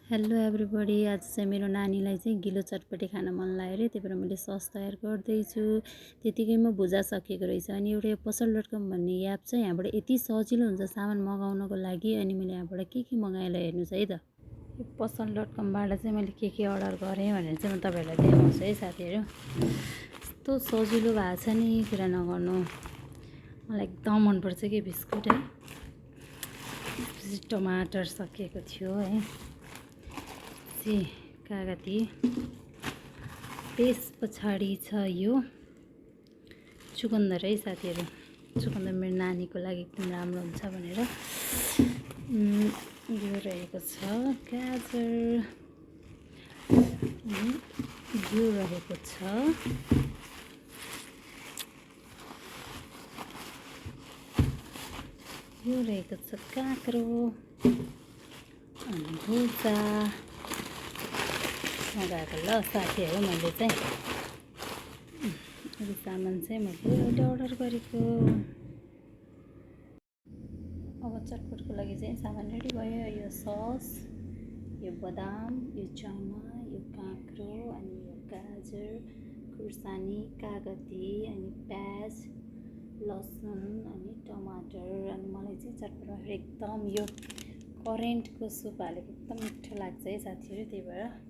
Hello everybody. आज चाहिँ मेरो नानीलाई चाहिँ गिलो चटपटी खान मन लाग्यो अरे, त्यही भएर मैले सस तयार गर्दैछु। त्यतिकैमा भुजा सकिएको रहेछ। अनि एउटा पसल.com भन्ने एप छ, यहाँबाट यति सजिलो हुन्छ सामान मगाउनको लागि। अनि मैले यहाँबाट के मगाएँ ल हेर्नुहोस् है त। यो पसल.comबाट चाहिँ मैले के अर्डर गरेँ भनेर चाहिँ म तपाईँहरूलाई देखाउँछु है साथीहरू। यस्तो सजिलो भएको छ नि कुरा नगर्नु। मलाई एकदम मनपर्छ कि बिस्कुट है। टमाटर सकिएको थियो है, कागती। त्यस पछाडि छ यो चुकन्दर है साथीहरू। चुकन्दर मेरो नानीको लागि एकदम राम्रो हुन्छ भनेर। यो रहेको छ गाजर, यो रहेको छ काँक्रो अनि भुजा मगाएको ल साथीहरू। मैले चाहिँ यो सामान चाहिँ मैले एउटा अर्डर गरेको। अब चटपटको लागि चाहिँ सामान रेडी भयो। यो सस, यो बदाम, यो चना, यो काँक्रो, अनि यो गाजर, खुर्सानी, कागती, अनि प्याज, लसुन, अनि टमाटर। अनि मलाई चाहिँ चटपटमा एकदम यो करेन्टको सुप हालेको एकदम मिठो लाग्छ है साथीहरू। त्यही भएर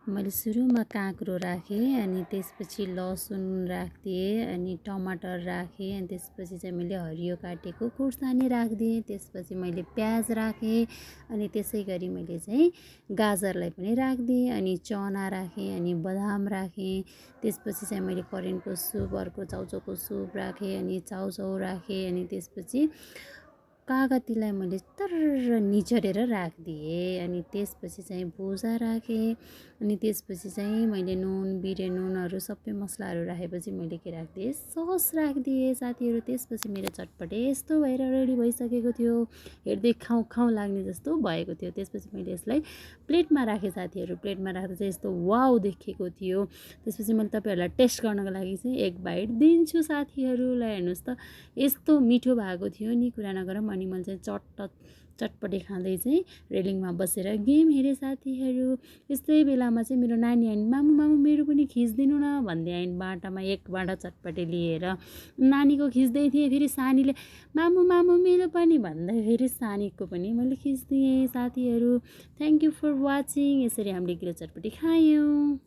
मैले सुरुमा काँक्रो राखेँ, अनि त्यसपछि लसुन राखिदिएँ, अनि टमाटर राखेँ, अनि त्यसपछि चाहिँ मैले हरियो काटेको खुर्सानी राखिदिएँ। त्यसपछि मैले प्याज राखेँ, अनि त्यसै गरी मैले चाहिँ गाजरलाई पनि राखिदिएँ, अनि चना राखेँ, अनि बदाम राखेँ। त्यसपछि चाहिँ मैले करेन्टको सुप, अर्को चाउचाउको सुप राखेँ, अनि चाउचाउ राखेँ, अनि त्यसपछि कागतीलाई मैले तरर निचोरेर राखिदिएँ। अनि त्यसपछि चाहिँ भुजा राखेँ, अनि त्यसपछि चाहिँ मैले नुन, बिरे नुनहरू सबै मसलाहरू राखेपछि मैले के राखिदिएँ, सस राखिदिएँ साथीहरू। त्यसपछि मेरो चटपटे यस्तो भएर रेडी भइसकेको थियो। हेर्दै खाउँ खाउँ लाग्ने जस्तो भएको थियो। त्यसपछि मैले यसलाई प्लेटमा राखेँ साथीहरू। प्लेटमा राख्दा चाहिँ यस्तो वाउ देखेको थियो। त्यसपछि मैले तपाईँहरूलाई टेस्ट गर्नको लागि चाहिँ एक बाइट दिन्छु साथीहरू। ल हेर्नुहोस् त, यस्तो मिठो भएको थियो नि कुरा नगरौँ। अनि मैले चाहिँ चटपटे खाँदै चाहिँ रेलिङमा बसेर गेम हेरेँ साथीहरू। यस्तै बेलामा चाहिँ मेरो नानी आइन्, मामु मेरो पनि खिचिदिनु न भन्दै आइन्। बाटामा एक बाटा चटपटे लिएर नानीको खिच्दै थिएँ। फेरि सानीले मामु मेरो पनि भन्दै फेरि सानीको पनि मैले खिचिदिएँ साथीहरू। Thank you for watching. यसरी हामीले गिलो चटपटी खायौँ।